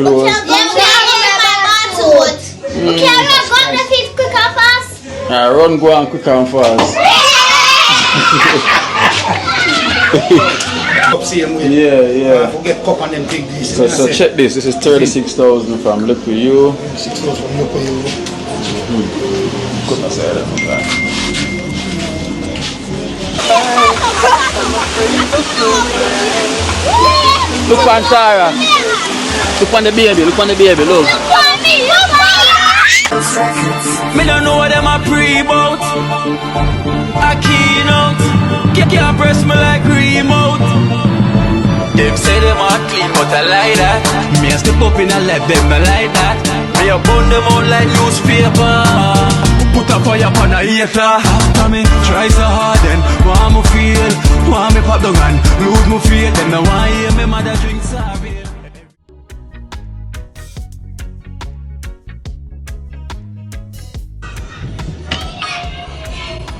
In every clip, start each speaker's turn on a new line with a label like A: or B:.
A: Close. Run, go and quick and fast. Yeah.
B: Forget pop on them big these.
A: So check this. This is 36,000 from Look For You.
B: 6,000 from Look For You.
A: Couldn't say that. Look on Tara. Look on the baby. Look.
C: Me don't know what them a pre-bout. A keynote. Can't press me like remote. Them say them a clean but I like that. Me a step up in a lap them me like that. Me a burn them out like newspaper. Put a fire upon a hater. After me try so hard then want me feel. Want me pop down and lose me faith. Them no want hear me mother drink sorry.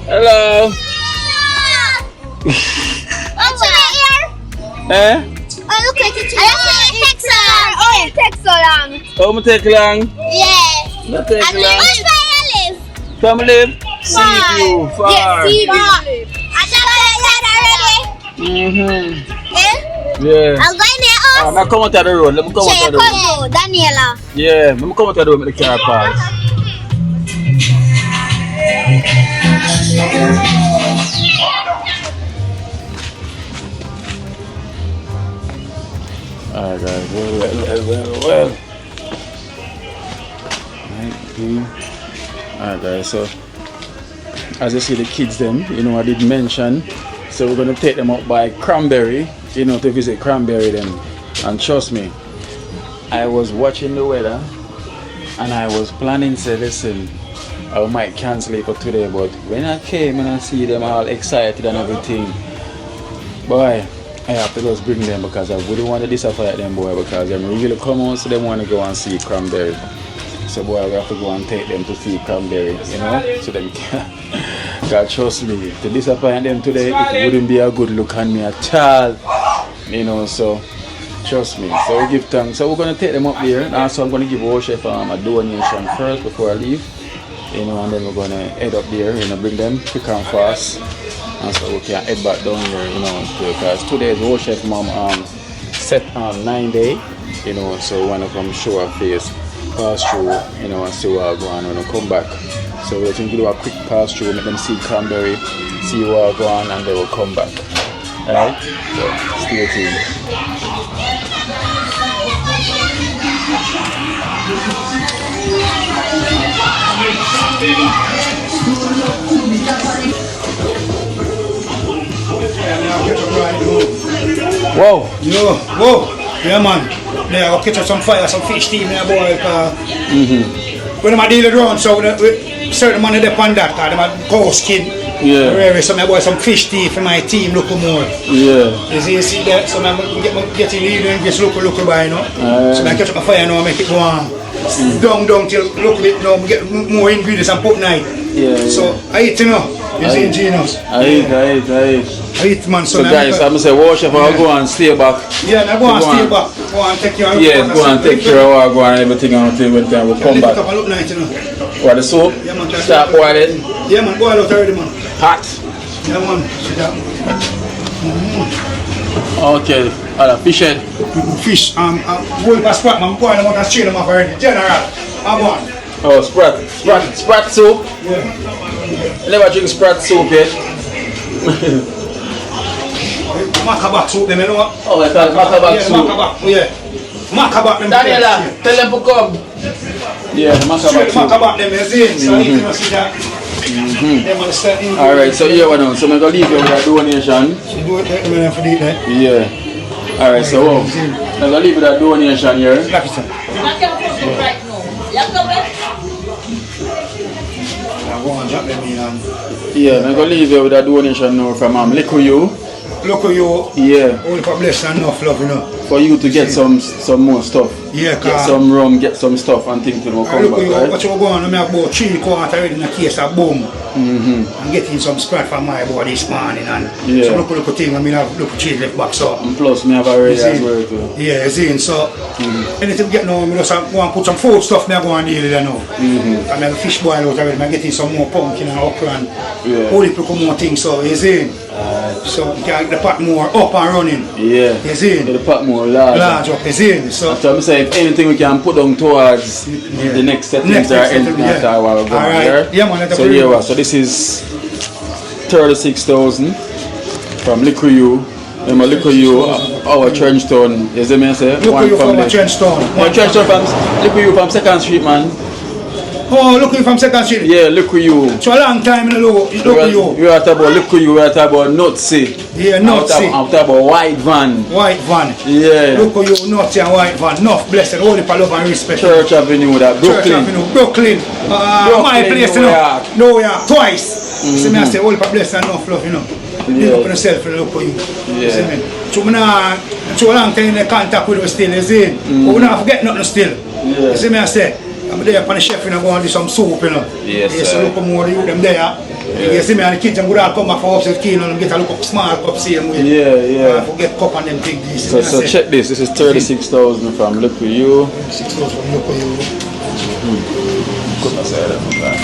A: Hello.
D: What's in my ear?
A: Eh?
D: Oh, look like it. I don't take so long. Oh, it takes so long.
A: Oh, me take long.
D: Yeah.
A: Not take long.
D: Where's where you live?
A: Come live. See you far.
D: Yeah, see you. I just got already. Yeah?
A: Yeah.
D: I'm going there off.
A: I'm come out of the road. Let me come out of the road.
D: Daniela.
A: Yeah, let me come out of the road with the car pass. Alright guys, well. Alright guys, so as you see the kids them, I did mention, so we're gonna take them up by Cranberry, to visit Cranberry then. And trust me, I was watching the weather and I was planning to listen, I might cancel it for today, but when I came and I see them all excited and everything, boy, I have to just bring them because I wouldn't want to disappoint them, boy, because they really come out, so they want to go and see Cranberry. So boy, we have to go and take them to see Cranberry, so them can. God, trust me, to disappoint them today, it wouldn't be a good look on me at all, so trust me. So we give thanks. So we're going to take them up there, and also I'm going to give our chef a donation first before I leave, and then we're going to head up there, bring them quick and fast. And so we can head back down here, because today is our chef mom set on 9 day, so we want to come show our face, pass through, and see what we're going to come back. So we're going to do a quick pass through, make them see Cranberry, see what we're going, and then we'll come back. Alright? So stay tuned. Whoa!
B: Whoa! Yeah, man. They are catch some fire, some fish steam in a boy. When I'm dealing around, so certain money depend on that. They are cow skin.
A: Yeah.
B: So I buy some fish teeth for my team, look more.
A: Yeah.
B: You see that? So I'm getting leader and just look by, So I catch up a fire now and make it go on. Down till look a bit now, get more ingredients and put night.
A: Yeah.
B: So I eat, It's ingenious.
A: I
B: eat, man.
A: So guys, I'm going to say, watch if I go and stay back.
B: Yeah, I go and stay back. Go and take care of
A: go and take care of our go and everything until we'll come back.
B: Look nice,
A: What, the soap?
B: Yeah, man.
A: Start boiling?
B: Yeah, man. Boil out already, man.
A: Hot?
B: Yeah, man.
A: Okay. Fish head?
B: Fish. Boil for sprat, man. Boil them out and strain them off already. General. I'm on.
A: Oh, sprat soup?
B: Yeah.
A: I never drink sprat soup yet.
B: Macabak soup, them,
A: Oh, I call it macabak soup.
B: Macabak, them.
A: Daniela, tell them to come. Yeah, macabak soup.
B: Macabak, them, so I need to see that.
A: Alright, so here we go. So I'm going to leave you with a donation.
B: You do it for that.
A: Yeah. Alright, so I'm going to leave you with a donation here. Yeah, I'm going to leave you with a donation now from Look For You.
B: look at you.
A: Yeah.
B: Only for blessing enough love, you know.
A: For you to get some more stuff.
B: Yeah,
A: get some rum, get some stuff and things to come back, right?
B: What you going on? I have about 3 quarters already in a case of boom. I'm getting some scratch from my boy this morning and so look at thing. I mean, I look at cheese left back so.
A: And plus, me have already as well too.
B: Yeah, you see, so anything we get now, I just go and put some food stuff. Me I go and deal with it now. I have a fish boil out already. I'm getting some more pumpkin and okra and all the more things. So you see, so you can get the pot more up and running.
A: Yeah.
B: You see,
A: get the pot more large
B: up. You see, so
A: I'm saying if anything we can put down towards the next settings that are in after while we're going there.
B: Yeah, man.
A: So yeah, so this is 36,000 from Likuyu. Remember Likuyu, our Trenchtown, you see me say?
B: Likuyu from Trenchtown.
A: Trenchtown from Likuyu from 2nd Street, man.
B: Oh, Likuyu from 2nd Street?
A: Yeah, Likuyu.
B: So a long time in the Likuyu.
A: We are talking about Likuyu, we are talking about Nutsy.
B: Yeah, Nutsy.
A: I'm talking about White Van.
B: White Van.
A: Yeah.
B: Likuyu, Nutsy and White Van. Enough blessed, all the love and respect.
A: Church Avenue, that Brooklyn.
B: Church Avenue, Brooklyn. My place, you know. No, yeah, twice. See me I say, all the blessed and enough love, you know. Live up on yourself and look for you.
A: Yeah.
B: See me? So I'm not too long time in contact with you still, you see? But we don't forget nothing still.
A: Yeah.
B: You see me I say? I'm there upon the chef and I'm going to do some soup, you know.
A: Yes,
B: yeah, so look more you them there. Yeah. You see me and the kids, I'm going to come back for upstairs keen and get a look up small cup same way.
A: Yeah.
B: Forget cup and them things.
A: So check this. This is 36,000 from Likuyu.
B: 36,000 from Likuyu.
A: Couldn't say that from that.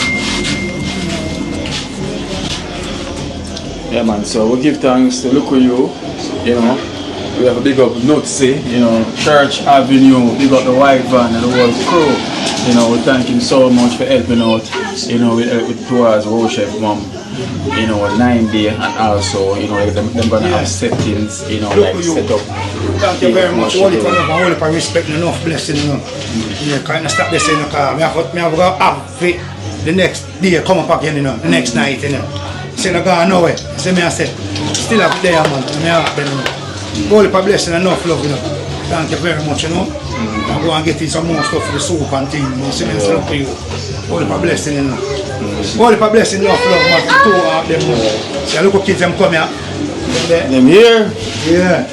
A: Yeah, man. So we give thanks to Likuyu. You know, we have a big up Nutsy, you know, Church Avenue, big up the White Van and the whole crew. You know, we thank him so much for helping out, you know, with towards Rochef Mom, you know, 9 day and also, you know, them gonna have settings, you know, like set up.
B: Thank you very much. All for respect and enough blessing, you know. Yeah, kind of stop this in the car. I have to have the next day come up again, you know, the next night, you know. See, I go nowhere. See me I say, still have there, man. I have them, you know. All for blessing and enough love, you know. Thank you very much, you know. I'm going to get in some more stuff for the soup and things. You see me, I say, look for you. All for blessing, you know. All for blessing, enough love, man. Two of them, you know. See, look at kids, them come here.
A: Them here?
B: Yeah.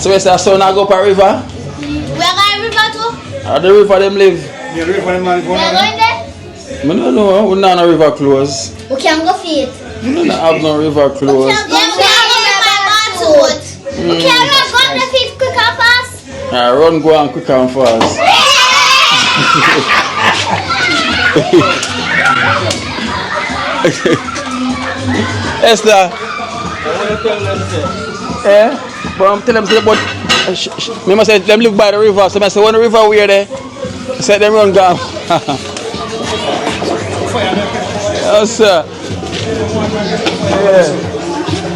A: So we say, son, I go up a river?
D: We are going river too.
A: At the river them live?
B: Yeah, the river them man
D: We are going there.
A: I don't know, we're not on a river close.
D: We can go feed.
A: We don't have no river close.
D: Yeah, we can go boat. We can go the feed quick and fast.
A: Run, go and quick and fast. Esther. Yeah? But I'm telling them about. Me must say them live by the river, so I say when the river we're there, I said them run down. Yes, sir. Yeah.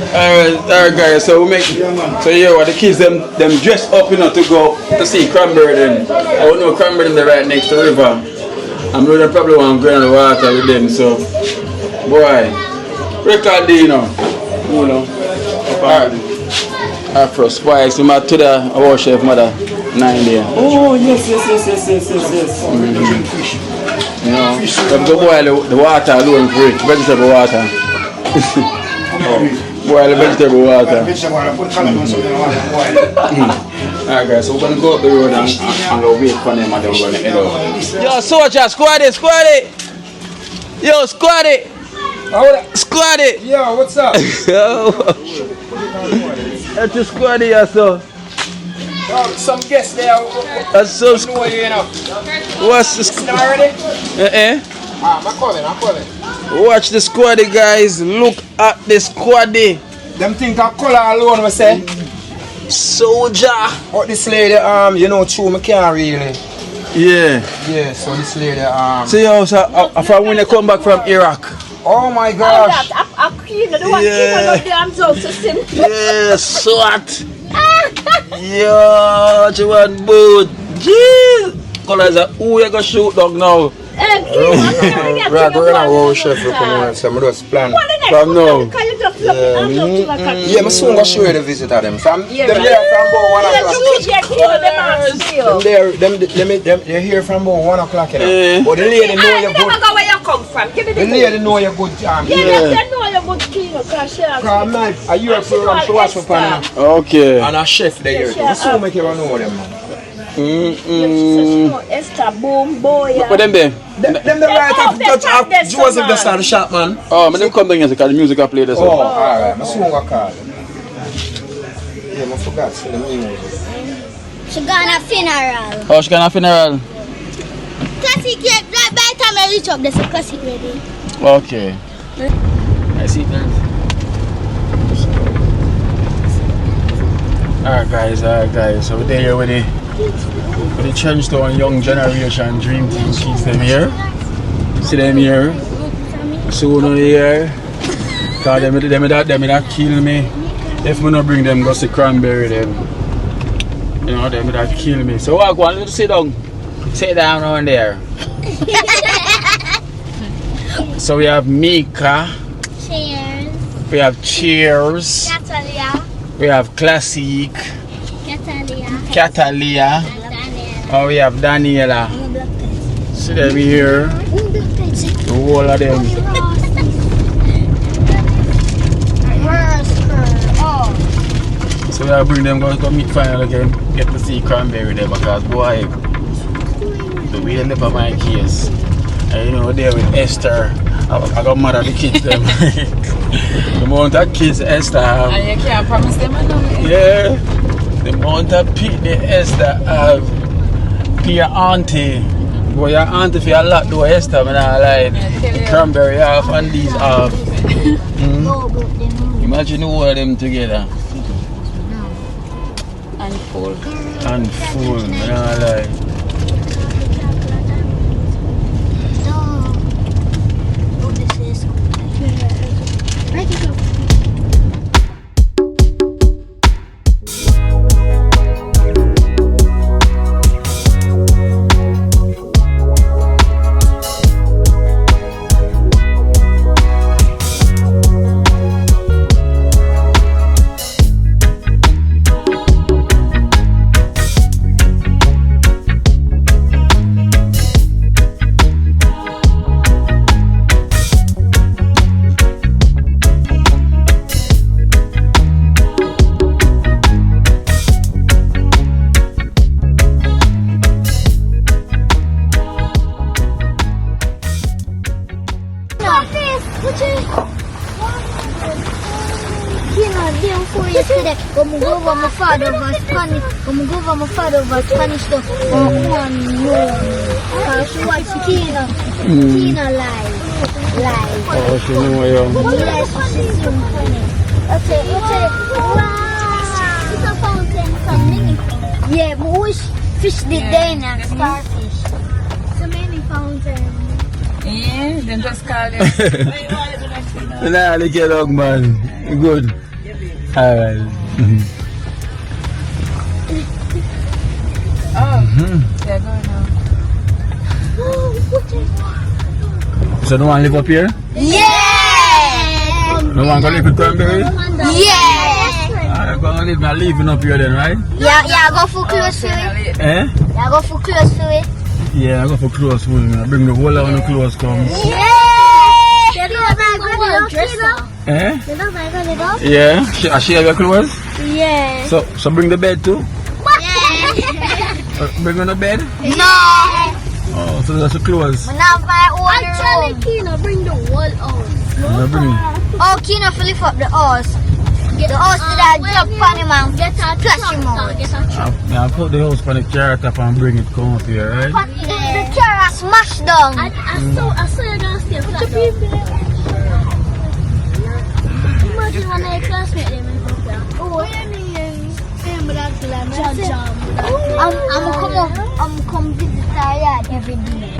A: Alright guys, so we make so yeah, what the kids them dress up, you know, to go to see Cranberry then. I don't know Cranberry they're right next to the river. I'm really probably want to go in the water with them, so boy. Record you know. Alright. Afro Spice, we met to the our chef mother 9 there.
E: Oh yes.
A: You know, them go boil the water alone for it, vegetable water. Boil the vegetable water. Alright guys, so we're going to go up the road and go wait for them and then we're going to head out. Yo soldier, squad it! Yo, squad it! Squad it!
E: Yo, what's up?
A: That's the squad here, so.
E: Some guests there.
A: That's so
E: Know you know.
A: What's the squad?
E: Already? I'm calling.
A: Watch the squad, guys. Look at the squad.
E: Them think I color alone, we say.
A: Soldier.
E: But this lady, you know, true, me can't really.
A: Yeah.
E: Yeah, so this lady,
A: So yo, so after when they come back from Iraq.
E: oh my gosh.
A: Yeah, so hot. Yo, you want boot? Jeez. Colors are who you gonna shoot dog now?
E: Right, we're gonna go chef recommend some just plan.
A: From now.
E: Yeah, I'm soon gonna show you the visit of them. From them there from about 1 o'clock. They're here from about 1 o'clock. You know? But the lady know you good.
F: come from. Give me the
E: The lady know you're good time.
F: Yeah, they know you're good kino, because she has
E: Because man, a year program she watch for her.
A: Okay.
E: And a chef there.
F: Yeah,
E: We soon make you know them, man.
F: Esther, boom, boy.
A: What them there?
E: Them the right of Joseph the start the shop, man.
A: Oh, but them come down here because the music I play this.
E: Oh, alright. I soon go call them. Yeah, I forgot to see the music.
D: She gonna funeral.
A: Oh, she gonna funeral.
D: Classic yet, by the time I reach up, there's a classic ready.
A: Okay. I see that. Alright guys, so we're here with the Trenchtown Young Generation Dream Team kids them here. See them here. Soon on here. Cause them that kill me. If me not bring them go see Cranberry them. You know, them that kill me. So I want you to sit down. Sit down around there. So we have Mika.
D: Cheers.
A: We have Cheers.
D: Catalia.
A: We have Classic.
D: Catalia.
A: Catalia. Oh, we have Daniela. See them here. The whole of them. So we bring them go to meet final again. Get to see Cranberry there because boy, the way they live on my case. And you know, there with Esther. I got mad at the kids them. The amount of kids Esther have.
F: And you can't promise them another.
A: Yeah. The amount of people Esther have. To your auntie. Boy, your auntie for a lot though Esther, man. I like the Cranberry half and these half. Imagine all of them together.
F: And full.
A: And full, man. I like.
D: My father was punished for one year. She watched Tina live.
A: Oh, she know you.
D: Yes, she's so funny. Okay. Wow. It's a fountain from many. Yeah, but which fish did they not? Starfish. So many fountains.
F: Yeah, then just call them.
A: Nah, look at dog man. Good. Alright.
F: They're going now.
A: So no one live up here?
D: Yeah!
A: No one can live in Cranberry?
D: Yeah!
A: I'm gonna live my living up here then, right?
D: Yeah, go for close to it.
A: Eh?
D: Yeah, go for close to it.
A: Yeah, I go for clothes with me. I bring the whole lot of the clothes come.
D: Yeah!
A: Eh?
D: You know my God,
A: Yeah? She have your clothes?
D: yeah.
A: So bring the bed too? Bring on the bed?
D: No!
A: Oh, so that's the clothes.
D: Now my own room. Kino, bring the wall out.
A: Bring.
D: Oh, Kino, lift up the horse. The horse did I jump on him and splash him out.
A: I'll put the house on the carrot up and bring it come up here, right?
D: The carrot smashed down. I saw you gonna stay flat down. Imagine when I classmate them in Brooklyn. Oh, I'm come visit her yard every day.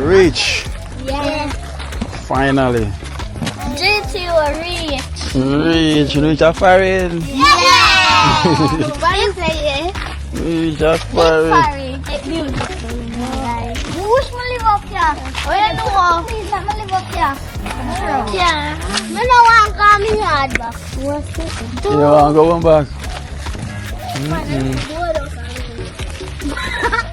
A: Reach.
D: Yeah.
A: Finally.
D: GT or reach.
A: Reach a foreign.
D: Yeah. What is it?
A: Just
D: Sorry. Beautiful. Wish mo live up here. Oh, yan mo. Please, let me live up here. Yeah. Manawa ang kami nga, ba?
A: You want to go back?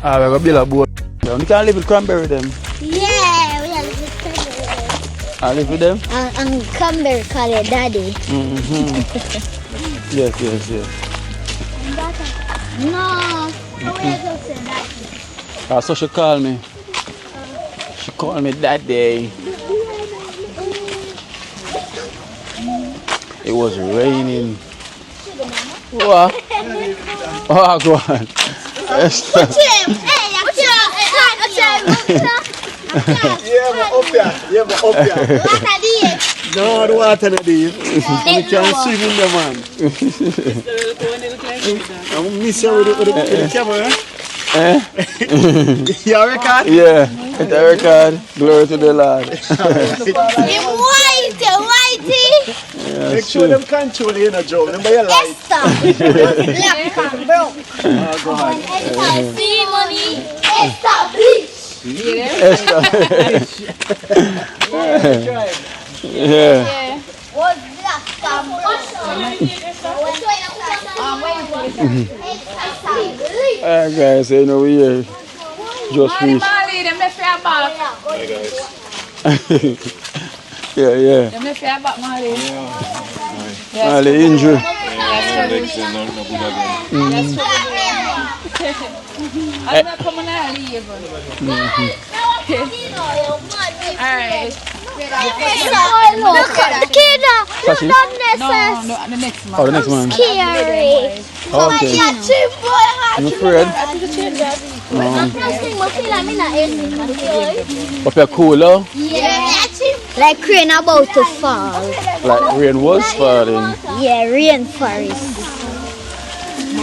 A: Ah, we're going to build a boat. You can live with Cranberry them.
D: Yeah, we are living with Cranberry.
A: I live with them?
D: Ang Cranberry call it daddy.
A: Yes.
D: No.
A: So she called me. She called me that day. It was raining. What? Oh, go on. Esther.
E: Yeah, but up here. No, the water not deep. You can swim in the man. I miss you with the camera. You record?
A: Yeah, it's a record. Glory to the Lord.
D: Whitey.
A: Yeah,
E: Make sure them control you, no joke. Them by your life.
D: Black bro.
E: Go on.
D: See money. Establish.
A: Esther. Yeah.
D: Was black
A: Alright guys, you know we here just reached.
F: Molly, them left your back.
A: Yeah.
F: Them left your back, Molly.
A: All the injury.
F: I'm not coming out leave. Alright.
D: Look at the kid.
A: Sashi?
F: No, the next man.
A: Oh, the next one.
D: Scary.
A: Okay. I'm afraid. But you're cooler.
D: Like rain about to fall.
A: Like rain was falling.
D: Yeah, rainforest.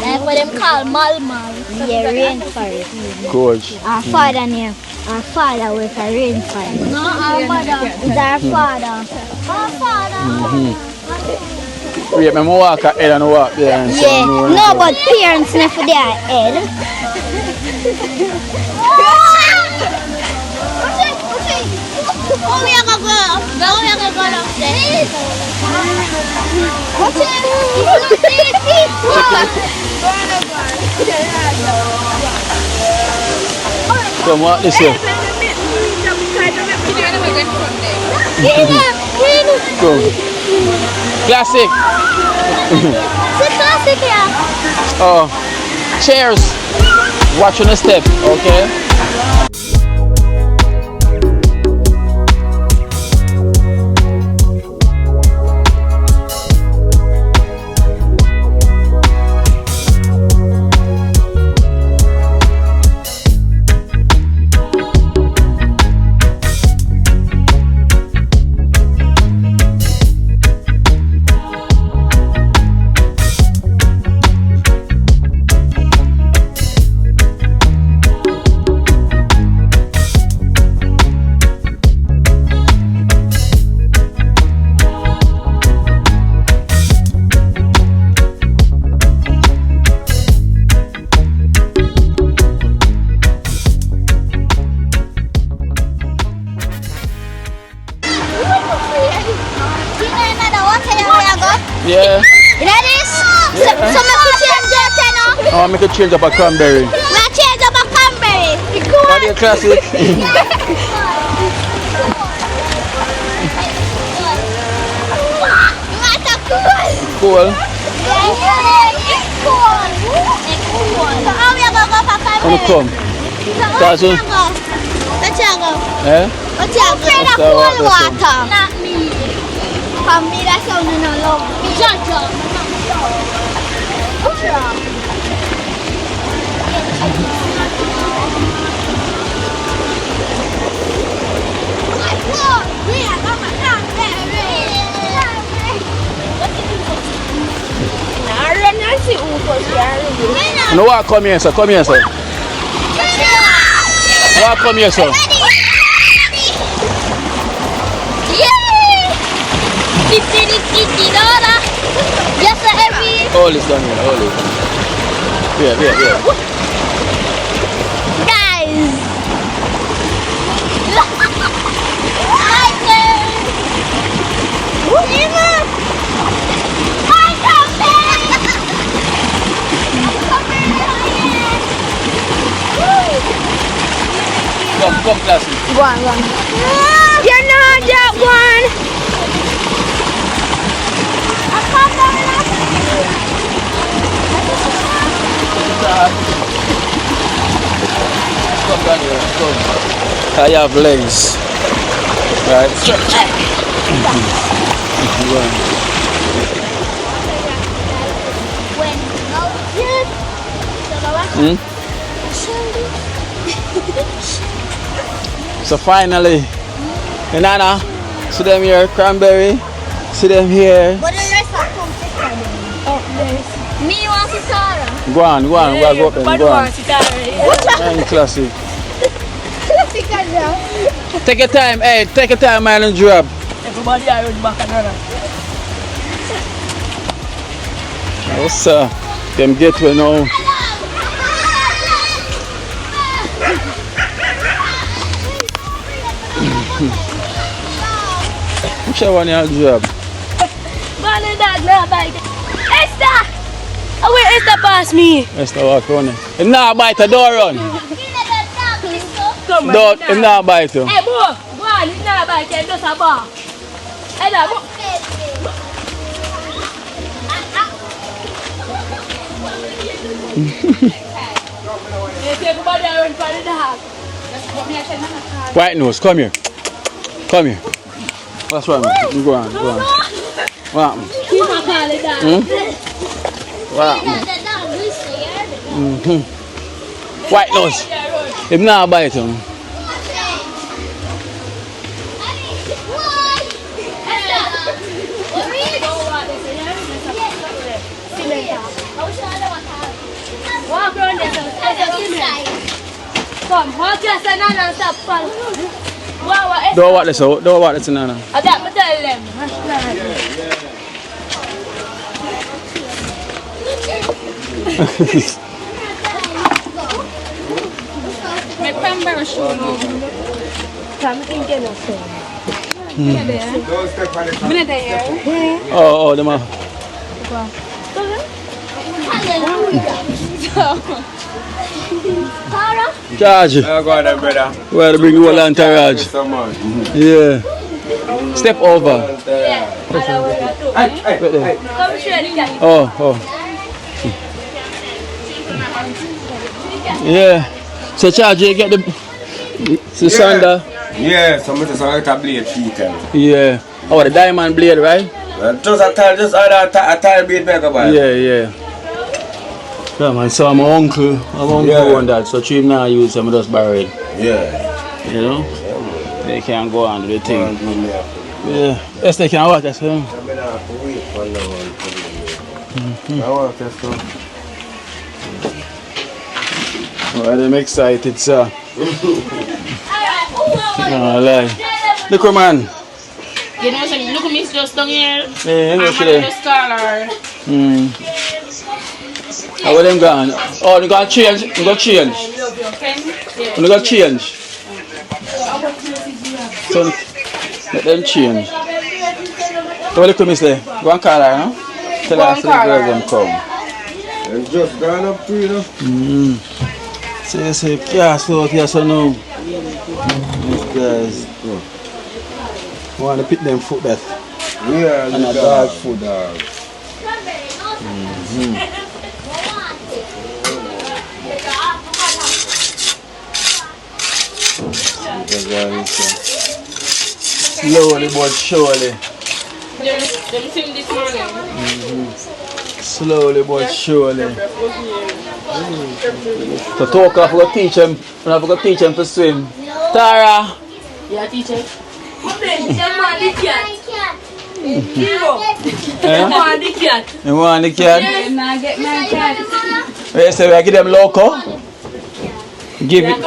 D: Like what them call malmal. Yeah, rainforest.
A: Coach.
D: Our father name. Our father was a rainforest. No, our mother is our father. Our father.
A: Wait, I'm walk ahead and walk there. And
D: Yeah, no, but parents never their head. Oh, we are going to go. No, we are going to go downstairs. What's
A: come walk this way. Come. Classic.
D: It's classic here.
A: Oh, cheers. Watch on the step, okay? Yeah.
D: You know this? So make you change that, you know?
A: I want to make a change up a Cranberry.
D: We change up a Cranberry.
A: That is classic.
D: What a cool.
A: Cool.
D: It's cool. So how we gonna go for Cranberry?
A: Wanna come?
D: Let's go.
A: Eh?
D: What's your afraid of cool water? Not me. For me, that's something I love.
A: No, what? Come here, sir. Come here, sir. What? Come here, sir.
D: Yay! Yes, sir, every.
A: All is done here, all is done. Yeah.
D: Guys.
A: Come, classy.
D: Go on. You know that one.
A: Come down here, come. I have legs. Right? So finally, Nana, see them here, Cranberry, see them here.
D: But the rest are come picture them. Oh, there's. Me want to Tara.
A: Go on, we'll go up and go on. And classic. Take your time, hey, take your time, man, and drop.
F: Everybody are back another.
A: Oh, sir, them get well now. Which one you drop?
D: Money dog, no bite. Esther! Oh, wait, Esther pass me.
A: Esther walk on it. Him not bite, a door run.
F: Come
A: Don't, him not bite you.
F: Hey, boy, go on, he's not back here, just a bar. Hey, dog, go. Everybody are in front of the house.
A: White nose, come here. Come here. What's wrong? Go on, go on. What happened?
F: Keep on calling that.
A: What happened? White nose. Him not bite him.
F: Walk around there, come, walk your son and stop fall.
A: Don't walk this out, don't walk this Nana.
F: I got to tell them. My Cranberry show now. Come in of
A: Oh, them are. Charge.
E: I go on, brother.
A: Where to bring you all entourage?
E: So much.
A: Yeah. Step over. Right there. Oh. Yeah. So Charge, you get the sander?
E: Yeah, so much as I got a blade feet.
A: Yeah. Oh, the diamond blade, right?
E: Just a tile blade back about.
A: Yeah. Yeah, man, so my uncle on that, so cheap now use them, just borrow it.
E: Yeah.
A: You know? They can't go on do the thing. Yeah. Yes, they can watch us.
E: I have to wait for now. I want to test them.
A: Well, I'm excited, sir. No, lie. Look, man.
F: You know, look at me just down here.
A: Yeah,
F: I'm
A: okay.
F: the scholar.
A: How are them gone? Oh, they got change. They got change. They got change. So let them change. So what come say? Go and call her, no? Tell her the girls them come.
E: They just gone up to you know.
A: Say, yes, out here, so now. These guys. I want to pick them foot that.
E: Yeah,
A: And a dog food. Slowly but surely.
F: Them sing this morning.
A: Slowly but surely. To talk, I forgot to teach him. I forgot to teach him to swim. Tara!
F: Yeah, teacher.
A: You want the cat?
F: Now get my cat.
A: Wait, so I give them loco? Give it.
F: You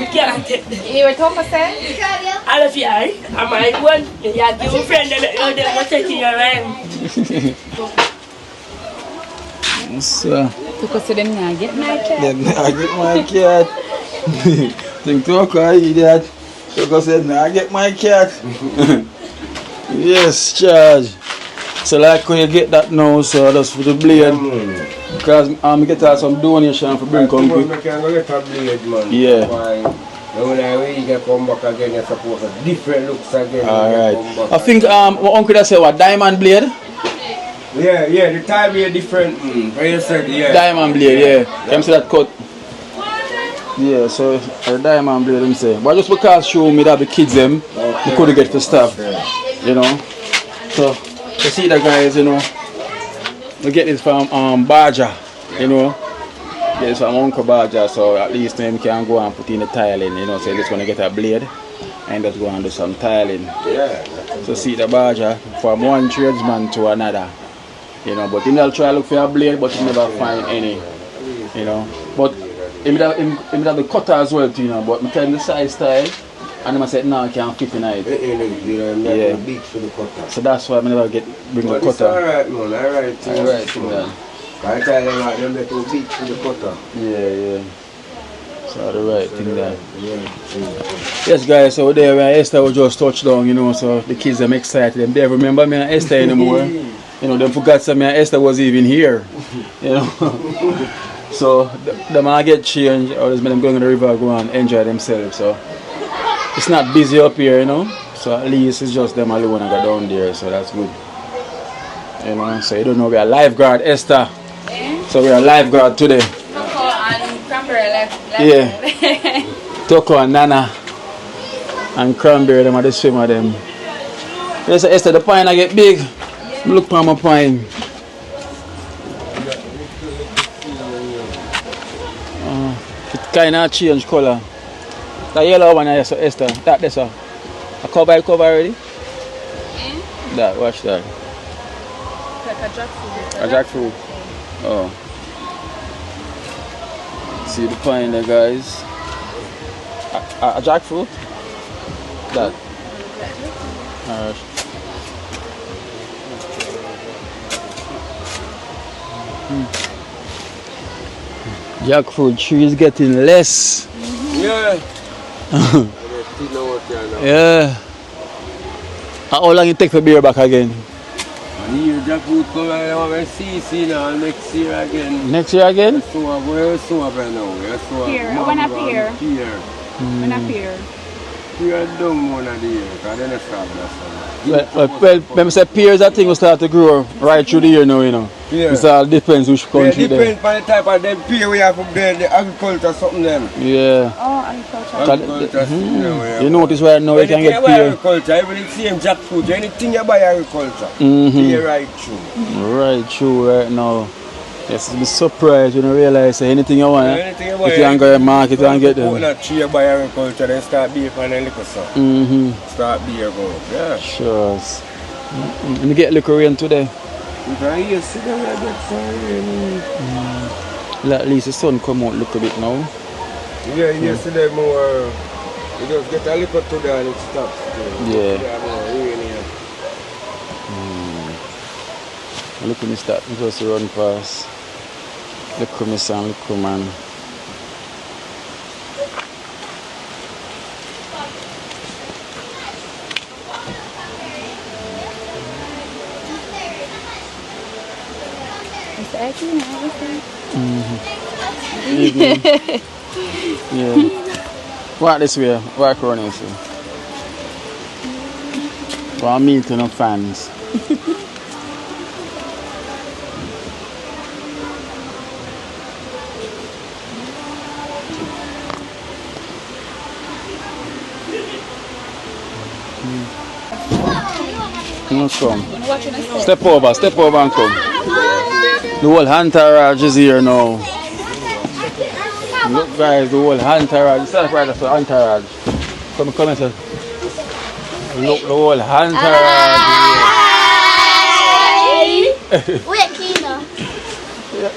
F: can't take them. You were talking about I love you. I'm my one. You give a friend that gonna take you around.
A: So,
F: Because them now get my cat.
A: then I get my cat. Think to okay, idiot. Because then I get my cat. Yes, charge. So like when you get that now, so that's for the blade. Because I get out some donation for bring come quick.
E: I can go get a blade, man.
A: Yeah.
E: When I really come back again, you're supposed to different looks again.
A: Alright. I think my uncle that say what, diamond blade?
E: Yeah, the time is different. But you said, yeah.
A: Diamond blade, yeah. Can you see that cut? Yeah, so a diamond blade, them say. But just because show me that the kids them, you couldn't get the stuff. You know. So you see the guys, you know. We get this from Baja, you know. Get this from Uncle Baja, so at least them can go and put in the tiling, you know. So you're just gonna get a blade and just go and do some tiling.
E: Yeah.
A: So see the Baja from one tradesman to another. You know, but he'll try to look for a blade, but he never find any. You know. But he have the cutter as well, you know. But I tell him the size style, and I said no, I can't fit in it.
E: Yeah. Big for the cutter.
A: So that's why I never bring the cutter.
E: Alright, man. Alright.
A: Alright, man.
E: I tell them they're too big for the cutter.
A: Yeah. So the right thing there. Yes, guys. So there, when Esther was just touched down, you know. So the kids are excited. Them they remember me and Esther anymore. You know, them forgot some me and Esther was even here. You know. So the man get changed, or just them going to the river, go and enjoy themselves. So it's not busy up here, you know. So at least it's just them alone and go down there. So that's good. You know. So you don't know we are lifeguard, Esther. So we are lifeguard today.
F: Toko and Cranberry left.
A: Yeah. Toko and Nana and Cranberry, them are the swimmer them. Yes, Esther, the pine I get big. Look for my pine. It kind of change color. The yellow one is Esther. That is a cover already? That, watch that.
F: Like a jackfruit.
A: A jackfruit. Oh. See the pine there, guys. A jackfruit? That. Alright. Jackfruit tree is getting less.
E: Yeah.
A: Yeah. How long it take for beer back again?
E: Here, jackfruit come and see now next year again.
A: Next year again?
E: So where so up right now?
F: Here, I went up here.
E: Here.
F: Went up here.
E: Here don't one of the year, because then it start
A: Well, when I say pears, that thing will start to grow right through the year now, you know.
E: Yeah.
A: It all depends which country
E: it depends on the type of them pear we have up there, the agriculture something them.
A: Yeah.
F: Oh, agriculture.
A: You notice right now you can get pear.
E: Agriculture, everything same jackfruit, anything you buy agriculture. Pear right through.
A: Right through right now. Yes, be surprised when you realize anything you want.
E: Anything you buy,
A: if you can go to the market, you can get them.
E: Coconut tree you buy agriculture, then start beer for the liquor stuff. Start beer go up, yeah.
A: Sure. And you get liquor rain today.
E: If I hear sit down I get some rain.
A: At least the sun come out look a bit now.
E: Yeah, yesterday more, you just get a little today and it stops.
A: Yeah. Look at me start, me just run past. Look at me son, look at man.
F: It's actually
A: Yeah. Walk this way, walk around this way. Well, I'm meeting up fans. Come. Step over and come. The whole entourage is here now. Look guys, the whole entourage. Step right after entourage. Come and say. Look, the whole entourage.
D: Wait, Kina.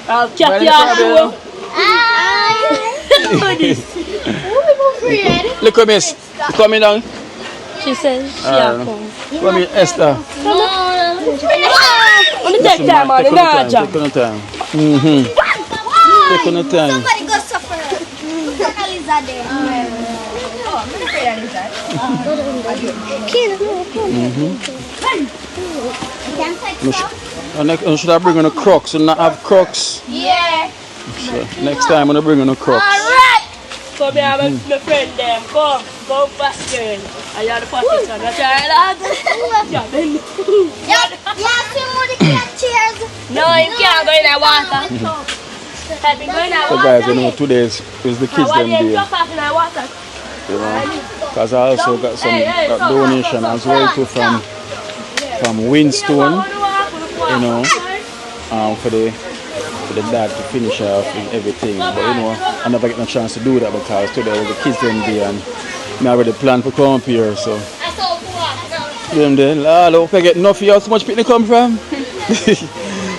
F: I'll check your
A: Look at miss. Coming down.
F: She says, yeah,
A: Come here, Esther.
D: No,
F: take time, man.
A: Take
F: Nah,
A: on
F: jam.
A: the time. Take on the time.
D: Somebody go suffer. Look at lizard there. Kill. Can't take
A: And should I bring on the crocs and not have crocs?
D: Yeah.
A: So, next time I'm gonna bring on the crocs.
D: Alright.
F: Come here, my friend them. Come fast, girl. I have the pockets on. That's all right,
D: Yeah, swim with the cat cheers.
F: No, you can't go in the water. Have been going in the
A: So
F: water.
A: guys, you know, today is the kids them day.
F: Drop off in the water.
A: You know, because I also got some donation as well too from Winstone, you know, for the dad to finish off and everything. But you know, I never get a chance to do that because today was the kids them day and I already planned to come up here. So them then, look, I get enough for you. How much people come from?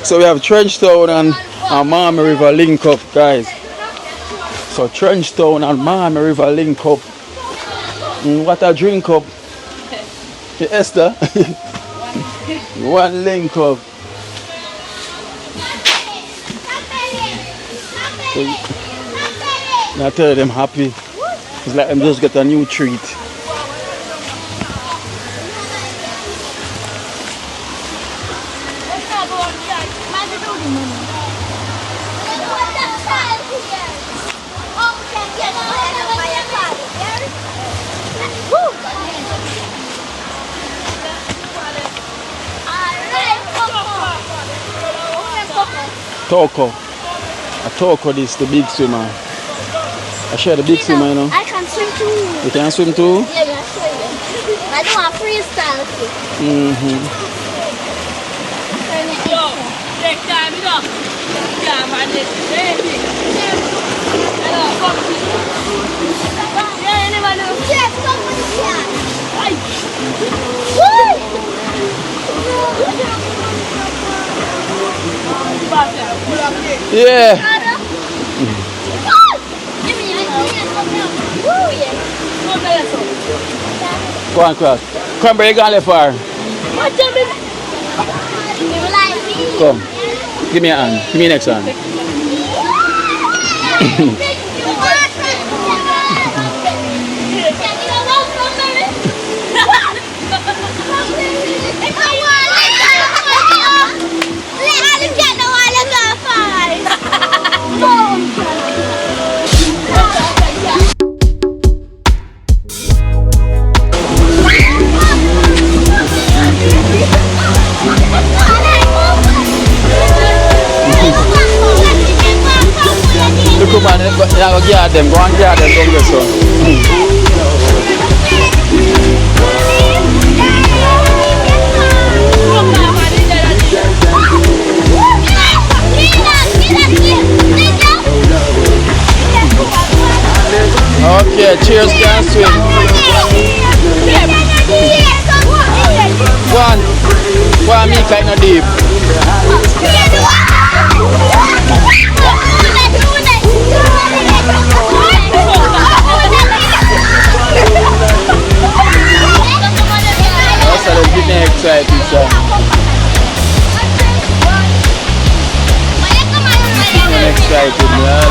A: So we have Trenchtown and Miami River link up, guys. So Trenchtown and Miami River link up. What a drink up. Hey, Esther. One link up. So, I tell them happy. It's like I'm just get a new treat. Toko. A Toko this the big swimmer. I share the big swimmer, you know.
D: I can swim too.
A: You can swim too?
D: Yeah, I'm show you. I do a freestyle too.
F: Yo, take time, you know. Yeah, man, it's baby. Hello, come to you. Yeah, anyone know?
D: Yes, somebody can.
F: Ay.
A: Yeah. Go on, cross. Cranberry, you gone left far. Come. Give me a hand. Give me next hand. Look man, you go guard them, go and guard them down there, so. Okay, cheers, can swim. Go on, me kind of deep. That's a little bit exciting, so. I'm excited, man.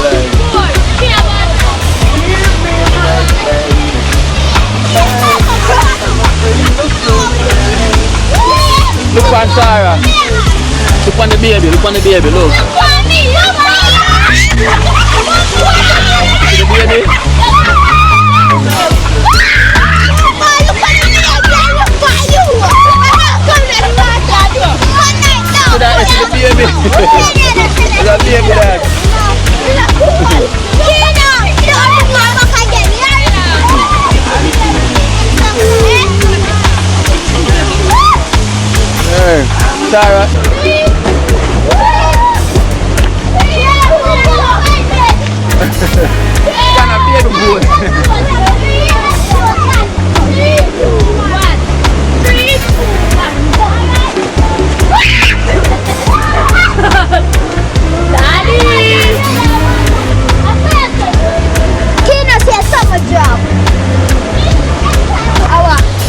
A: Look on Sarah. Look on the baby. Look on the baby. Look. See the baby? See that? See the baby? See that baby there? Hey, Sarah. Kind of baby boy.
D: Kina said summer job.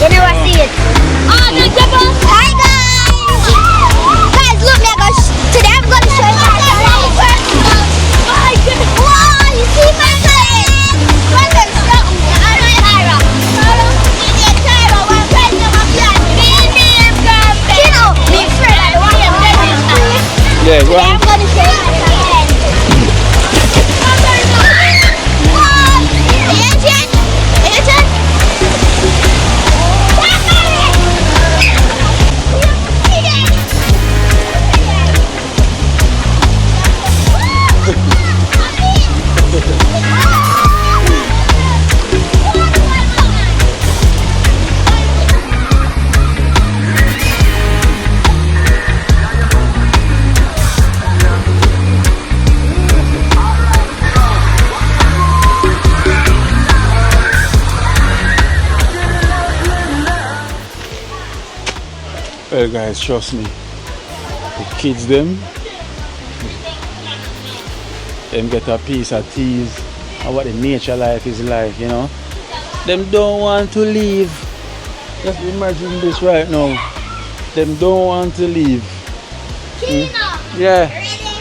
D: You never see it. Oh, the double. Hi guys. Guys, look, me
A: Yeah, go
D: I'm
A: on.
D: gonna say it again.
A: Well guys, trust me, the kids them get a piece of tease of what the nature life is like, you know. Them don't want to leave. Just imagine this right now. Them don't want to leave.
D: Tina,
A: Yeah.
D: ready?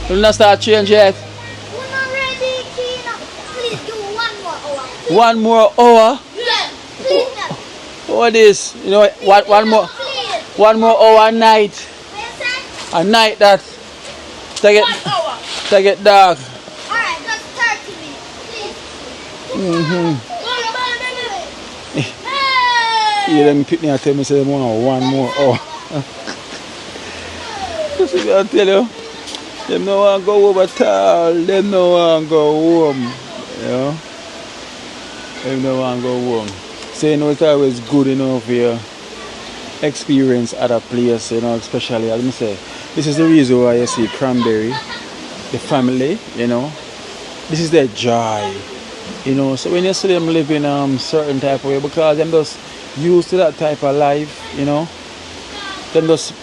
A: Will not start change yet.
D: We're not ready, Tina. Please do one more hour.
A: One more hour.
D: Yeah, please.
A: What is? You know what?
D: Please.
A: One more hour a night.
D: What
A: A night that take it dark.
D: Alright, just 30 minutes, please.
A: Yeah, let me pick me and tell me say they want one more hour. Just I tell you, them no want to go home at all. Them no want to go home. You know? Them no want to go home. So you know it's always good enough here. Experience other place, you know, especially let me say. This is the reason why you see Cranberry, the family, you know. This is their joy. You know, so when you see them living certain type of way, because them just used to that type of life, you know. Them just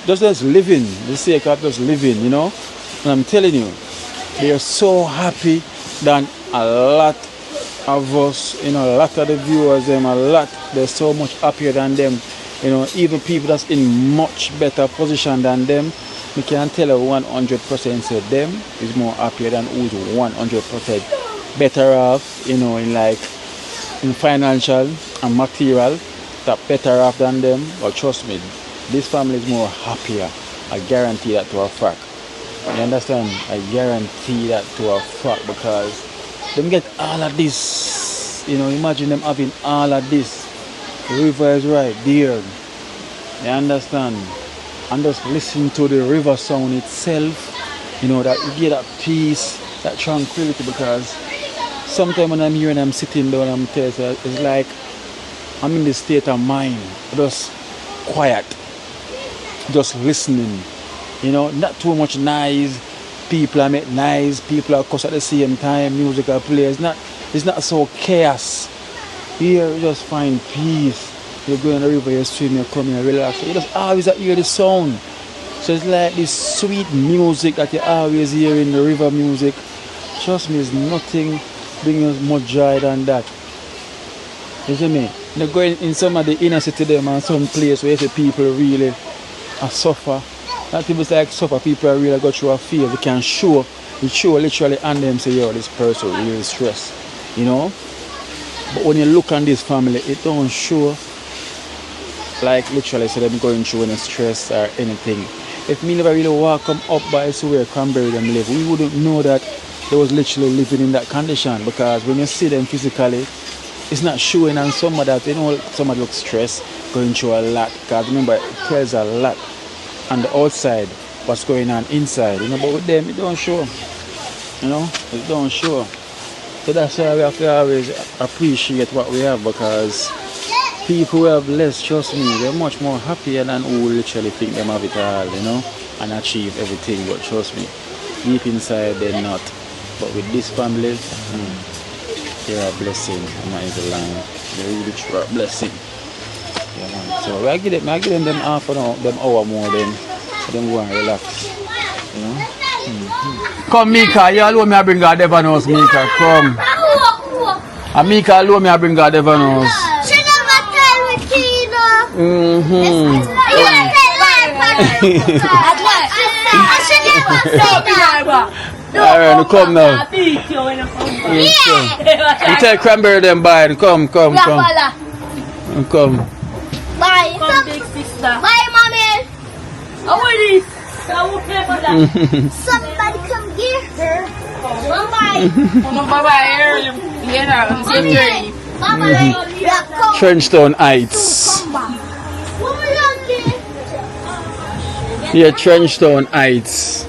A: living, the sake of just living, you know. And I'm telling you, they are so happy than a lot of us, you know, a lot of the viewers, they're so much happier than them. You know, even people that's in much better position than them, we can tell you 100% say them is more happier than who's 100% better off, you know, in financial and material, that better off than them. But trust me, this family is more happier. I guarantee that to a fact. You understand? I guarantee that to a fact, because them get all of this. You know, imagine them having all of this. The river is right there. You understand? And just listen to the river sound itself. You know, that you get that peace, that tranquility, because sometimes when I'm here and I'm sitting down, I'm telling you, it's like I'm in the state of mind, just quiet, just listening. You know, not too much noise. People are make noise, people are cuss at the same time, music are play. It's not so chaos. Here you just find peace. You go in the river, you swim, you come here, relax. You just always hear the sound. So it's like this sweet music that you always hear in the river music. Trust me, there's nothing brings more joy than that. You see me? You go in some of the inner city them and some place where you see people really suffer. Not people say like suffer, people are really go through a phase. They can show literally on them say, yo, this person really stressed. You know? But when you look on this family, it don't show like literally so them going through any stress or anything. If me never really walk up by where Cranberry them live, we wouldn't know that they was literally living in that condition, because when you see them physically, it's not showing on somebody that, you know, somebody looks stressed, going through a lot, because remember, it tells a lot on the outside what's going on inside, you know, but with them it don't show, you know, it don't show. So that's why we have to always appreciate what we have, because people who have less, trust me, they're much more happier than who literally think them have it all, you know, and achieve everything. But trust me, deep inside they're not. But with this family, they're a blessing. I'm not even lying. They're really true a blessing. Yeah, man. So I give them half an hour, them hour more, then for them go and relax. You know? Come, Mika, you alone me I bring her Devon house, Mika. Come. And Mika alone me I bring her Devon house.
D: She never tell me, Tina.
A: Alright, come now.
D: Yeah.
A: You tell Cranberry them bye. Come. Come.
D: Bye.
F: Come, big sister.
D: Bye, mommy.
F: How are this?
D: Somebody come get her. Bye-bye.
F: Bye-bye. Yeah, same journey.
D: Bye-bye.
A: Trenchtown Heights.
D: Come back. What was that there?
A: Yeah, Trenchtown Heights.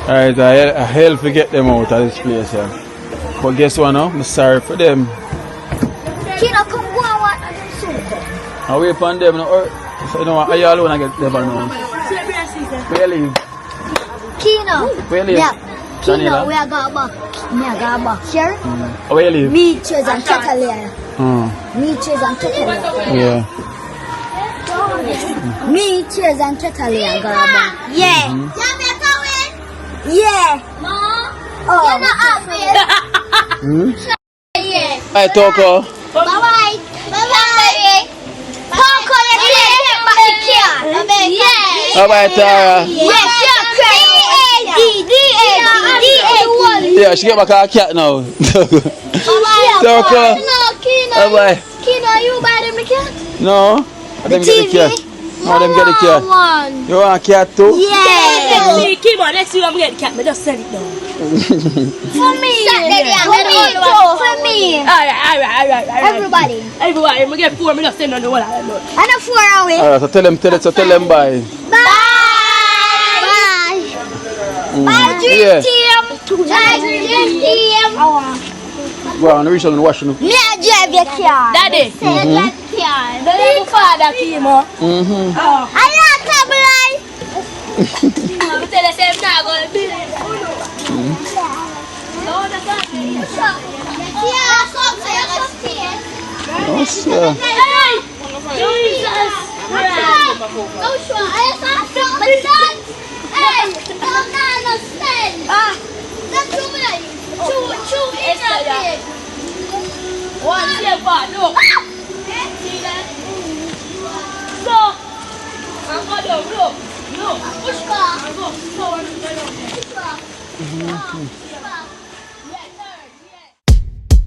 A: Alright, I help to get them out of this place. Yeah. But guess what now? I'm sorry for them.
D: Kino, come go and watch them soon.
A: I wait upon them. No, so, you know what? Are you alone? I get never know. Where you live?
D: Kino.
A: Where you live?
D: Yeah. Kino,
A: Daniela?
D: we are going back. Me are going back here.
A: Where you live?
D: Me, Chase and Tatalia. Me, Chase and Tatalia.
A: Yeah.
D: Me, Chase and Tatalia going back. Yeah. Jamaica win? Yeah. Mom? Oh. You're not happy. Yeah.
A: Hi, Toko.
D: Bye-bye. Bye-bye. Toko, you're here. Back the car. Yeah.
A: Bye-bye, Tara.
D: Yes, you're crazy. D-A-D-D-A-D.
A: Yeah, she get back her cat now.
D: Bye-bye.
A: Toko.
D: No, Kino.
A: Bye-bye.
D: Kino, you buy them the cat?
A: No, I didn't get the cat. No, I didn't get the cat.
D: One.
A: You want a cat too?
D: Yeah.
F: Keep on, next week I'm getting the cat, but just send it down.
D: For me. For me.
F: Alright.
D: Everybody.
F: Everybody, I'm get 4 minutes send on the wall.
D: And a 4 away.
A: Alright, so tell them bye.
D: Bye. Bye, Dream
A: Yeah.
D: Team. Bye, Dream Team.
A: Go on, reach out and wash them.
D: Me a drive your car.
F: Daddy.
D: Say that car.
F: The little father came up.
D: I like tabloid.
F: I'm tell us I'm not going to be there.
A: Awesome.
F: Hey! Jesus! One step back, look. See that? So, I'm going to look. Look. Push back. I'm going to forward to the look. Push back. Push back. Yeah, turn. Yeah.
A: Yeah.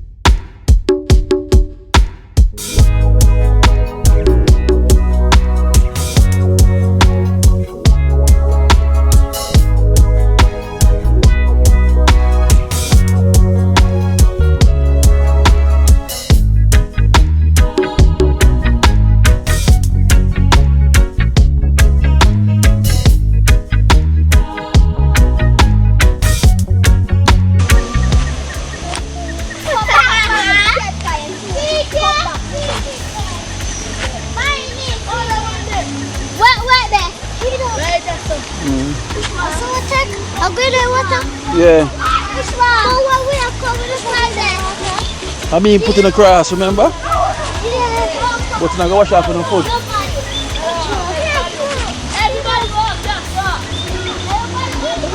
D: Yeah.
A: I mean, put in a cross, remember? But now go wash off on the foot.
F: Everybody walk, just walk. Look,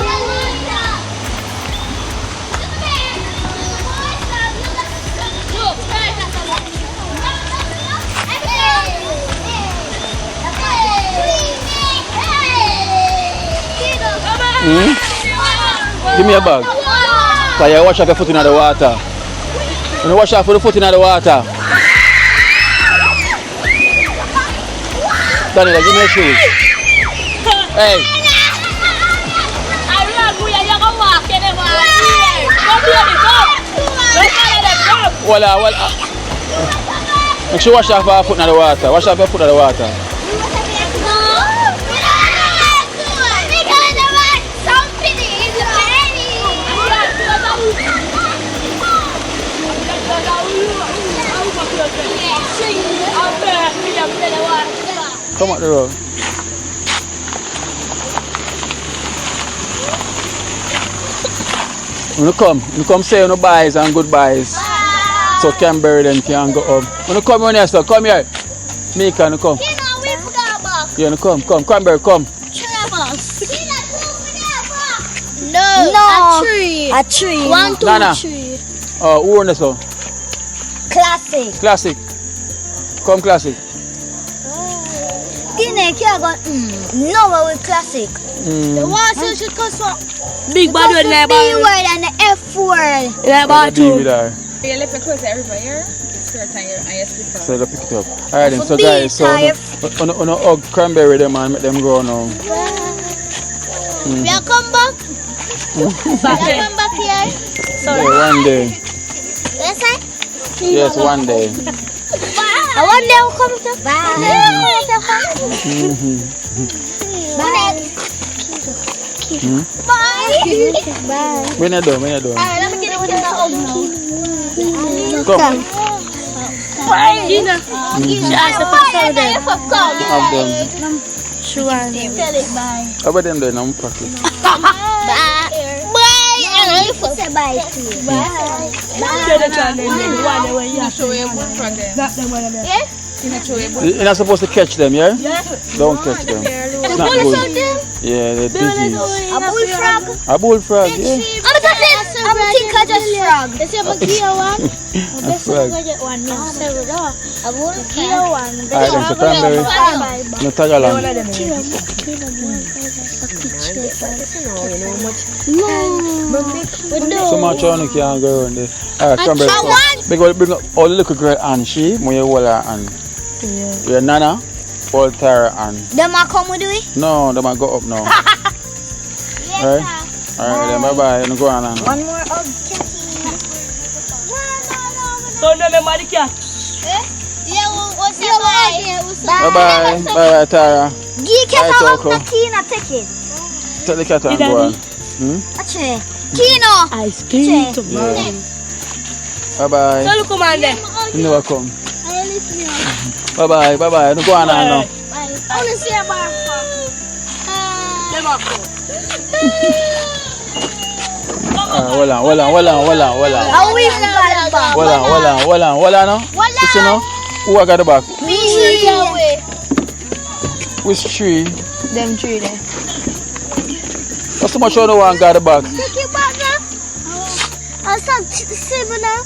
A: Give me a bag. So you wash off your foot in the water. When you wash off your foot in the water. Daniela, give me your shoes. Hey. Well, make sure you wash off your foot in the water. Wash off your foot in the water. Come up the road. When you come say no buys and goodbyes. So Cranberry then can go up. When you come on here, so come here. Mika, you come. Yeah, you come. Cranberry, come.
D: No, a tree. A tree. 1, 2,
A: Nana.
D: 3.
A: Oh, who on this one?
D: Classic.
A: Classic. Come classic.
D: No, but with classic. The water should cost what?
F: Big bad word
D: The
F: like
D: B word and the F word.
F: like bad too.
G: You left it close to everybody here. It's your time and you speak up.
A: So they pick it up. Alright then, so
D: B
A: guys, so
D: type.
A: on a hug Cranberry them and make them grow now.
D: We'll come back. We'll come back here.
A: Yeah, one day.
D: Yes, I.
A: Yes, one day.
D: One day we'll come to. Bye. Bye. Bye.
A: When you do, when you do.
D: Alright, let me get it with the hug now.
A: Come.
F: Gina. She asked if I saw them.
A: Have them.
F: She wants them.
D: Tell it bye.
A: How about them then? I'm packing.
D: Bye. Bye. And if you say bye too. Bye.
F: Show the child them. The one that when you have
G: Show you one from them.
F: Not them one of them.
D: Yeah?
A: You're not supposed to catch them, yeah? Don't catch them. It's not good. Yeah, they're disease.
D: A bullfrog.
A: A bullfrog, yeah.
D: I'm think I just frog. This is a gear one.
A: A frog.
D: A bullfrog.
A: Alright, then, so Cranberry. No tag along. So much on you can't go around there. Alright, Cranberry. Bring up all the little girl and she, when you hold her and your Nana, all Tara and.
D: Them are come with you?
A: No, they might go up now. Alright? Alright, then bye bye. You go on and.
D: One more of
F: So no me mad cat.
D: Yeah, we'll say bye.
A: Bye bye. Bye bye, Tara.
D: Give cat
A: Bye,
D: a hug
A: Toko.
D: to Tina, take it.
A: Take the cat and go on.
D: Actually, Tino.
F: Ice cream tomorrow.
A: Yeah. Bye bye.
F: So look come on there.
A: You never come.
D: I lift me up.
A: Bye bye. Bye bye. Go on now.
D: Bye. I want to see a bar.
F: Them are cool.
A: Hold on.
D: I wish I got a bar.
A: Hold on. Listen now. Who I got the back?
D: Me.
A: Which tree?
G: Them three there.
A: What's so much on the one got the back?
D: Take your back now. I'll start saving now.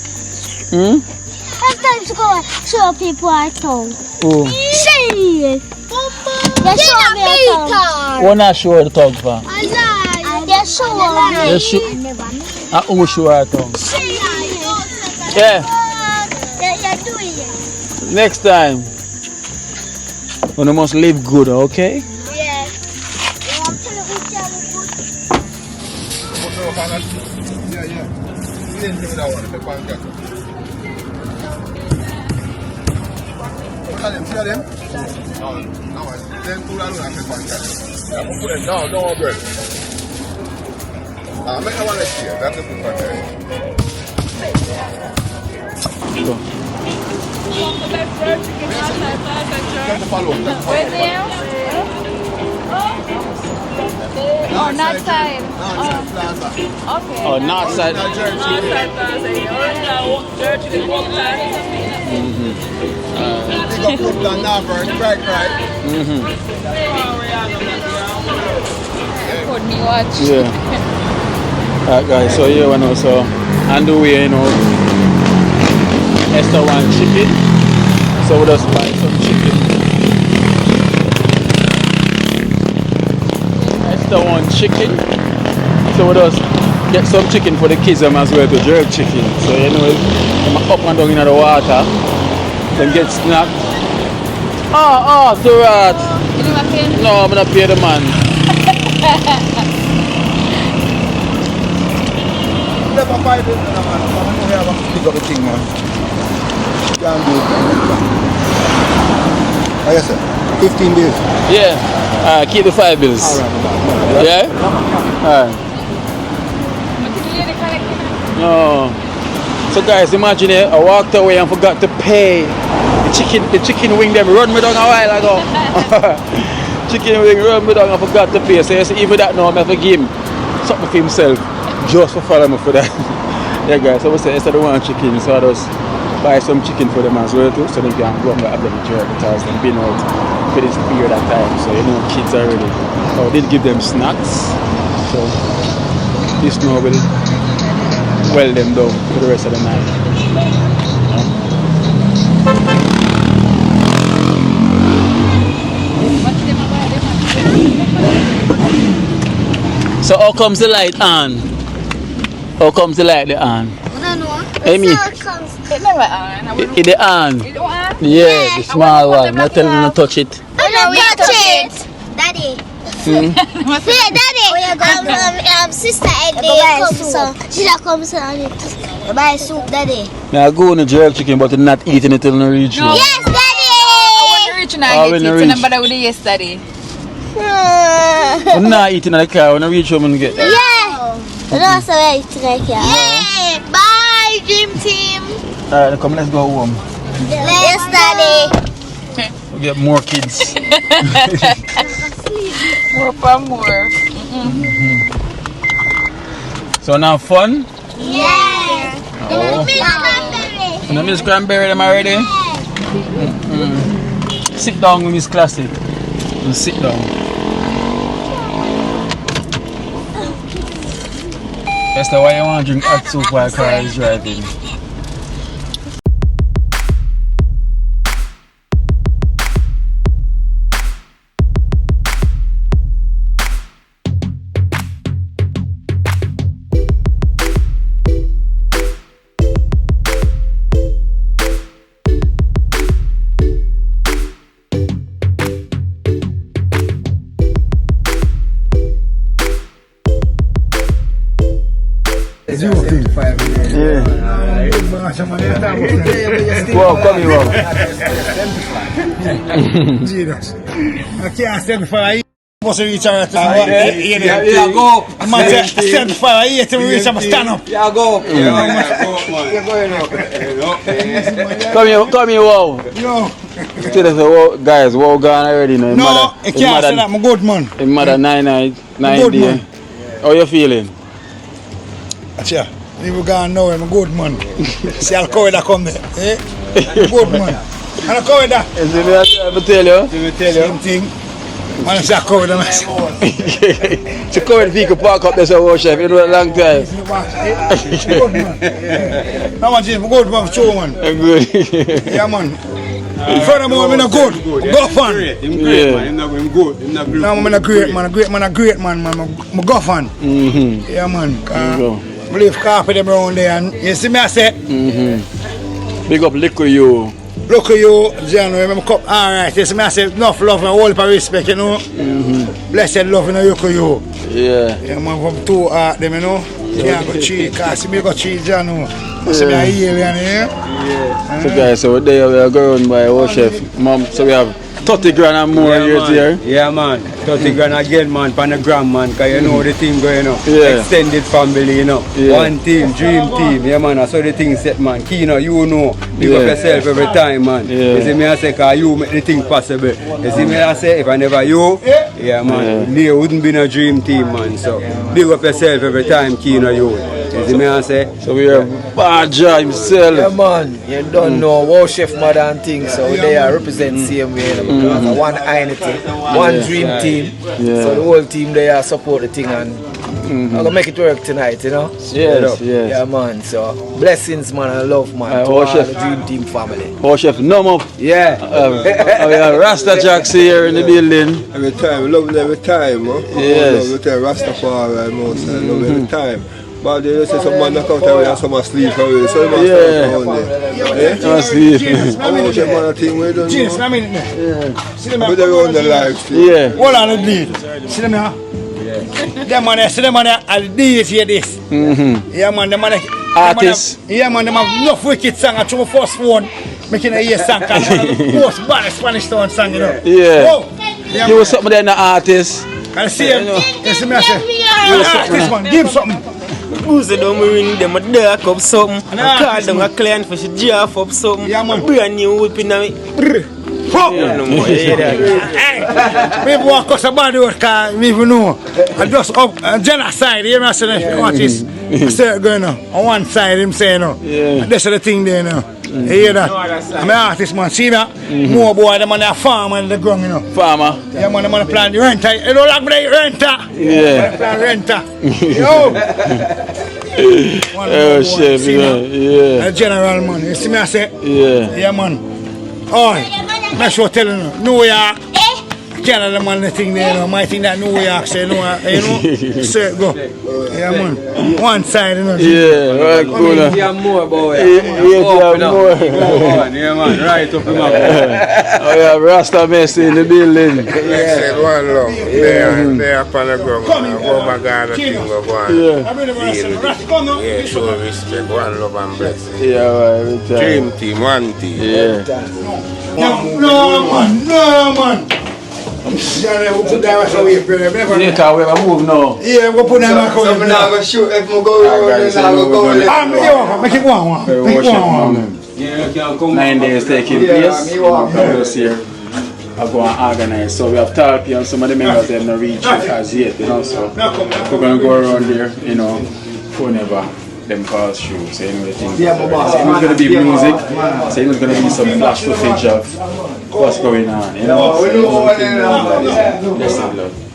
D: It's time to go and show people our tongue.
A: Who?
D: See it. They show me a tongue.
A: Who not show the tongue for?
D: I lie. They show me.
A: They show. Who show her tongue? Yeah.
D: You're doing it.
A: Next time. You must live good, okay?
D: Yeah.
G: Oh, not side. Okay.
A: Oh, north side.
G: Could me watch.
A: Yeah. Alright guys, so here one also on the way, Esther want chicken. So we just buy some chicken. Esther want chicken. So we just get some chicken for the kids as well, to jerk chicken. So I'm up and down in the water. Then get snapped. Oh, the rat.
G: You know what I'm saying?
A: No, I'm gonna pay the man.
E: Never fight it, man. I'm going to pick up the thing, man. Can't do it. Oh, yes, sir. 15 bills.
A: Yeah. Keep the 5 bills.
E: All right.
A: Yeah? Alright. No. So guys, imagine it, I walked away and forgot to pay. The chicken wing them run me down a while ago. Chicken wing run me down and forgot to pay. So even that now I have to give him something for himself. Just for follow me for that. Yeah guys, so we say instead of one chicken, so I just buy some chicken for them as well too, so they can go and have them jerk because they've been out for this period of time. So kids already. So I did give them snacks. So this now will well them down for the rest of the night. So how comes the light on? How comes the light on?
D: I don't know.
A: Amy.
G: It never on.
A: It the on?
G: You don't want?
A: Yeah, the small one. Not telling you to touch it.
D: I don't touch it. Daddy. See, daddy. Sister Eddie come so. She just come so and you buy soup, daddy.
A: I go on the jerk chicken, but I'm not eating it till I reach you.
D: Yes, daddy.
G: I want to reach and I get it. And but with the yesterday.
A: I'm not eating in the car. When I reach home and get there.
D: Yeah. No, so I eat like yeah. Bye, dream team.
A: Alright, come let's go home.
D: Yes, daddy.
A: We get more kids.
G: More for more.
A: So now fun?
D: Yeah.
A: Oh. You know Miss Cranberry them already? Sit down with Miss Classic. And sit down. Esther, why you want to drink hot soup while car is driving? Yeah. Wow, come here, wow.
B: Jesus. I can't stand for a must reach out.
E: Yeah, go.
B: Man, stand for a year to reach up, stand up.
E: Yeah, go.
A: Come here, wow.
B: No.
A: Guys, wow gone already now.
B: No, I can't say that, I'm a good man.
A: His mother 9
B: Good
A: days.
B: man.
A: How you feeling?
B: Achia, you gone now, I'm a good man. See, I'll call that come there. Eh? I'm a good man. And I'll call that.
A: Is it me I tell you?
B: Same thing. Man, I say I'll call that.
A: To come and pick a park up this our chef, it was a long time.
B: Good man. No man, I'm a good man, show man.
A: Good.
B: Yeah man. Furthermore, I'm not good. Go fan.
E: I'm great, man. I'm not good. I'm not good.
B: No, I'm a great man. I'm a go fan. Yeah man. I leave carpet them around there and you see me I say.
A: Big up liquor you.
B: Look at you, January, I'm cup. Alright, you see me I say enough love and a whole heap of respect, you know. Blessed love in you, you.
A: Yeah.
B: Yeah man, from 2 them, you know. Yeah, go cheat, cause see me go cheat, January. I see me a alien, yeah.
A: So guys, so there we are going by our chef. Mom, so we have 30 grand and more years here.
E: Yeah, man. 30 grand again, man, pan a gram, man. Because you know the team going up.
A: Yeah.
E: Extended family, you know.
A: Yeah.
E: One team, dream team. Yeah, man. I saw the thing set, man. Kino, you know. Big up yourself every time, man.
A: Yeah.
E: You see me, I say, because you make the thing possible. You see me, I say, if I never you, yeah, man. There wouldn't be no dream team, man. So, big up yourself every time, Kino, you. You see me, I say.
A: So we have Baja himself.
H: Yeah man, you don't know wow chef mother and things, so they are represent same way, you know, because one identity, one dream team.
A: Yeah.
H: So the whole team they are support the thing and I'm gonna make it work tonight, you know?
A: Yes.
H: Yeah man, so blessings man and love man to
A: wow,
H: all
A: chef.
H: the dream team family.
A: Our chef, numb up.
E: Yeah.
A: We have Rasta Jacks here in the building.
I: Every time, love it every time, huh?
A: Yes.
I: Love it every Rastafari, most I love it every time. But they say some man knock out away and some asleep away, so you must start down there.
A: You must sleep.
I: I want to man a thing we don't
B: Jeez,
I: know.
B: I mean, see them
I: But they run the live still.
A: Yeah.
B: hold on the deed. See them here? Them man there, see them man there, I'll deed here this. Yeah man, them man there.
A: Artists.
B: Yeah man, them have enough wicked song. I throw my first phone, making a year song, cause most bad Spanish town song, you know.
A: Yeah.
B: Whoa. Yeah,
A: You
B: man.
A: was something there in the artist.
B: And see him, you see me I say, this one, give him something.
J: Who's the dumb win them a dark up something?
B: And
J: I call them a client for she jaff up something.
B: Yeah, man.
J: Brand new whipping on me. No more.
B: We walk across the body because we even know. I just up genocide, you know what I'm saying? Artist, I say it going on one side, him saying, no.
A: Yeah.
B: That's the thing there, you know. You hear that? I'm an artist, man. See that? More boy, the man, a farmer in the ground, you know.
A: Farmer.
B: Yeah, man, the man plan the renter. You don't like me, renter.
A: Yeah.
B: Plan renter. Yo.
A: Oh chef, yeah.
B: A general, man. You see me, I say?
A: Yeah.
B: Yeah, man. Oh, make sure telling you. New York. Canada man the thing there, you know, my thing that New York say, you know, straight go. Yeah man. One side, you know.
A: Yeah, right, cool.
E: Yeah, more boy.
A: Yeah, more.
E: Yeah, man, right up in my boy.
A: Oh yeah, Rasta Messi in the building.
I: Said one love. They are upon the ground. Oh my God, the thing of one. Yeah, show respect, one love and blessing.
A: Yeah, right.
I: Dream team, one team.
A: Yeah.
B: No man. Yeah, we'll put that back away, brother.
A: Later, we have move now.
B: Yeah, we'll put that back away.
E: So I'm not going to shoot if I go around, then I will go there.
B: Make it one. Make it one.
E: Yeah, you can come
A: 9 days taking place. This year, I go and organize. So we have Talpi and some of the members that have not reached as yet, you know. So we're going to go around there, you know, whenever them cars through. So anyway, things. It's going to be music. So it's going to be some flash footage of what's going on, you know. So, blessed love.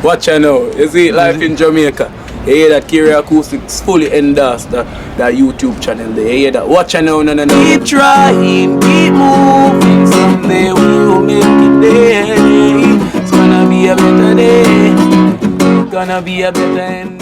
A: Watch out now, you see life in Jamaica. You hear that Kerry Acoustics fully endorsed that YouTube channel there. You hear that? Watch out now, no.
C: Keep trying, keep moving. Someday we will make it there. It's gonna be a better day. Gonna be a better end.